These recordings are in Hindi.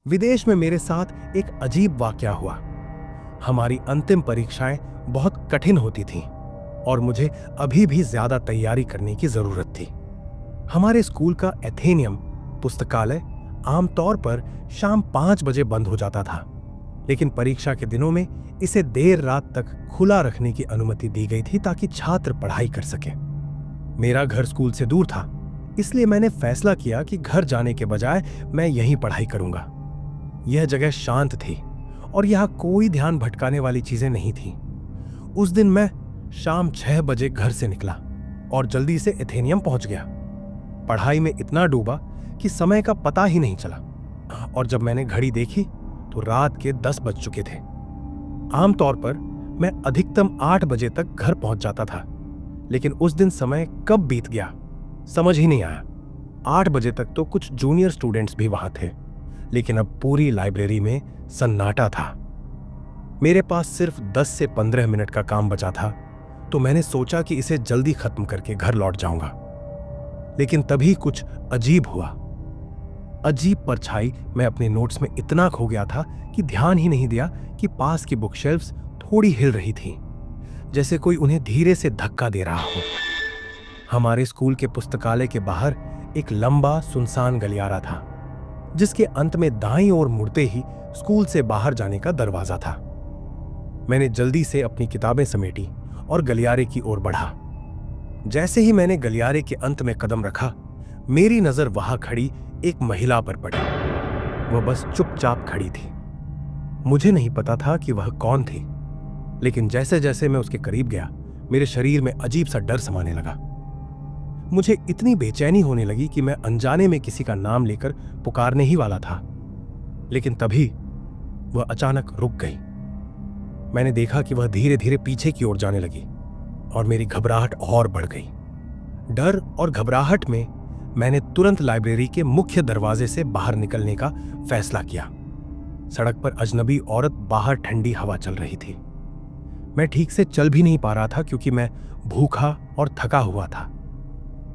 विदेश में मेरे साथ एक अजीब वाकया हुआ। हमारी अंतिम परीक्षाएं बहुत कठिन होती थीं और मुझे अभी भी ज्यादा तैयारी करने की जरूरत थी। हमारे स्कूल का एथेनियम पुस्तकालय आमतौर पर शाम 5 बजे बंद हो जाता था, लेकिन परीक्षा के दिनों में इसे देर रात तक खुला रखने की अनुमति दी गई थी ताकि छात्र पढ़ाई कर सकें। मेरा घर स्कूल से दूर था, इसलिए मैंने फैसला किया कि घर जाने के बजाय मैं यहीं पढ़ाई करूंगा। यह जगह शांत थी और यहां कोई ध्यान भटकाने वाली चीजें नहीं थीं। उस दिन मैं शाम 6 बजे घर से निकला और जल्दी से एथेनियम पहुंच गया। पढ़ाई में इतना डूबा कि समय का पता ही नहीं चला, और जब मैंने घड़ी देखी तो रात के 10 बज चुके थे। आमतौर पर मैं अधिकतम 8 बजे तक घर पहुंच जाता था, लेकिन उस दिन समय कब बीत गया समझ ही नहीं आया। 8 बजे तक तो कुछ जूनियर स्टूडेंट्स भी वहां थे, लेकिन अब पूरी लाइब्रेरी में सन्नाटा था। मेरे पास सिर्फ 10 से 15 मिनट का काम बचा था, तो मैंने सोचा कि इसे जल्दी खत्म करके घर लौट जाऊंगा। लेकिन तभी कुछ अजीब हुआ। अजीब परछाई में अपने नोट्स में इतना खो गया था कि ध्यान ही नहीं दिया कि पास की बुक शेल्फ्स थोड़ी हिल रही थी, जैसे कोई उन्हें धीरे से धक्का दे रहा हो। हमारे स्कूल के पुस्तकालय के बाहर एक लंबा सुनसान गलियारा था, जिसके अंत में दाईं ओर मुड़ते ही स्कूल से बाहर जाने का दरवाजा था। मैंने जल्दी से अपनी किताबें समेटी और गलियारे की ओर बढ़ा। जैसे ही मैंने गलियारे के अंत में कदम रखा, मेरी नजर वहां खड़ी एक महिला पर पड़ी। वह बस चुपचाप खड़ी थी। मुझे नहीं पता था कि वह कौन थी, लेकिन जैसे जैसे मैं उसके करीब गया, मेरे शरीर में अजीब सा डर समाने लगा। मुझे इतनी बेचैनी होने लगी कि मैं अनजाने में किसी का नाम लेकर पुकारने ही वाला था, लेकिन तभी वह अचानक रुक गई। मैंने देखा कि वह धीरे धीरे पीछे की ओर जाने लगी और मेरी घबराहट और बढ़ गई। डर और घबराहट में मैंने तुरंत लाइब्रेरी के मुख्य दरवाजे से बाहर निकलने का फैसला किया। सड़क पर अजनबी औरत बाहर ठंडी हवा चल रही थी। मैं ठीक से चल भी नहीं पा रहा था क्योंकि मैं भूखा और थका हुआ था।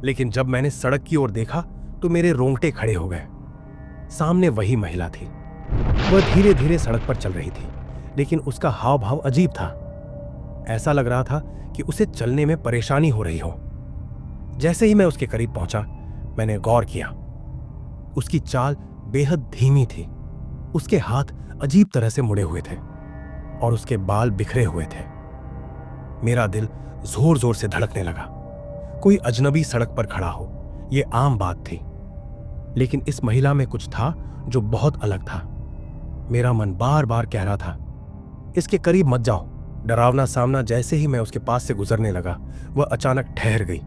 लेकिन जब मैंने सड़क की ओर देखा तो मेरे रोंगटे खड़े हो गए। सामने वही महिला थी। वह धीरे धीरे सड़क पर चल रही थी, लेकिन उसका हाव भाव अजीब था। ऐसा लग रहा था कि उसे चलने में परेशानी हो रही हो। जैसे ही मैं उसके करीब पहुंचा, मैंने गौर किया। उसकी चाल बेहद धीमी थी। उसके हाथ अजीब तरह से मुड़े हुए थे और उसके बाल बिखरे हुए थे। मेरा दिल जोर जोर से धड़कने लगा। कोई अजनबी सड़क पर खड़ा हो, यह आम बात थी, लेकिन इस महिला में कुछ था जो बहुत अलग था। मेरा मन बार बार कह रहा था, इसके करीब मत जाओ। डरावना सामना जैसे ही मैं उसके पास से गुजरने लगा, वह अचानक ठहर गई।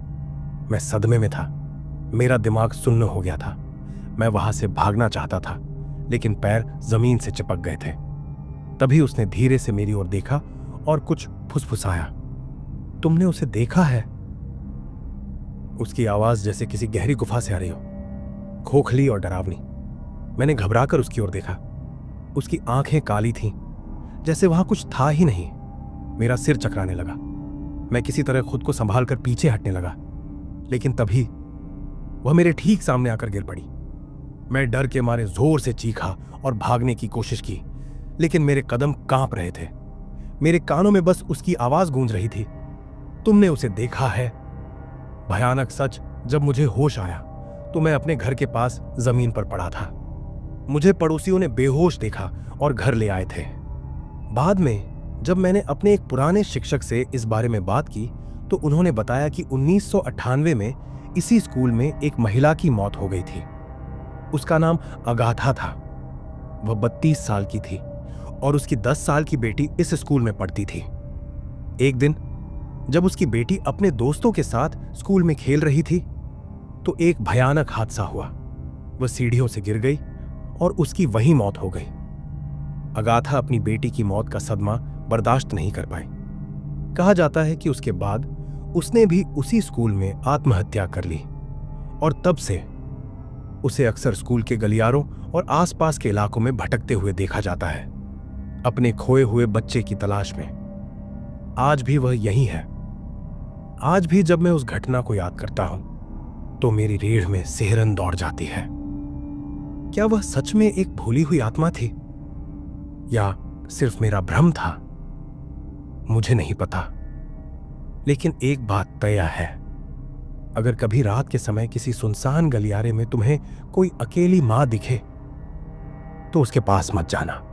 मैं सदमे में था। मेरा दिमाग सुन्न हो गया था। मैं वहां से भागना चाहता था, लेकिन पैर जमीन से चिपक गए थे। तभी उसने धीरे से मेरी ओर देखा और कुछ फुसफुसाया। तुमने उसे देखा है? उसकी आवाज जैसे किसी गहरी गुफा से आ रही हो, खोखली और डरावनी। मैंने घबराकर उसकी ओर देखा। उसकी आंखें काली थीं, जैसे वहां कुछ था ही नहीं। मेरा सिर चकराने लगा। मैं किसी तरह खुद को संभालकर पीछे हटने लगा, लेकिन तभी वह मेरे ठीक सामने आकर गिर पड़ी। मैं डर के मारे जोर से चीखा और भागने की कोशिश की, लेकिन मेरे कदम कांप रहे थे। मेरे कानों में बस उसकी आवाज गूंज रही थी, तुमने उसे देखा है? भयानक सच। जब मुझे होश आया तो मैं अपने घर के पास जमीन पर पड़ा था। मुझे पड़ोसियों ने बेहोश देखा और घर ले आए थे। बाद में जब मैंने अपने एक पुराने शिक्षक से इस बारे में बात की तो उन्होंने बताया कि 1998 में इसी स्कूल में एक महिला की मौत हो गई थी। उसका नाम अगाथा था। वह 32 साल की थी और उसकी 10 साल की बेटी इस स्कूल में पढ़ती थी। एक दिन जब उसकी बेटी अपने दोस्तों के साथ स्कूल में खेल रही थी तो एक भयानक हादसा हुआ। वह सीढ़ियों से गिर गई और उसकी वहीं मौत हो गई। अगाथा अपनी बेटी की मौत का सदमा बर्दाश्त नहीं कर पाई। कहा जाता है कि उसके बाद उसने भी उसी स्कूल में आत्महत्या कर ली और तब से उसे अक्सर स्कूल के गलियारों और आसपास के इलाकों में भटकते हुए देखा जाता है, अपने खोए हुए बच्चे की तलाश में। आज भी वह यही है। आज भी जब मैं उस घटना को याद करता हूं तो मेरी रीढ़ में सिहरन दौड़ जाती है। क्या वह सच में एक भूली हुई आत्मा थी या सिर्फ मेरा भ्रम था? मुझे नहीं पता, लेकिन एक बात तय है, अगर कभी रात के समय किसी सुनसान गलियारे में तुम्हें कोई अकेली मां दिखे तो उसके पास मत जाना।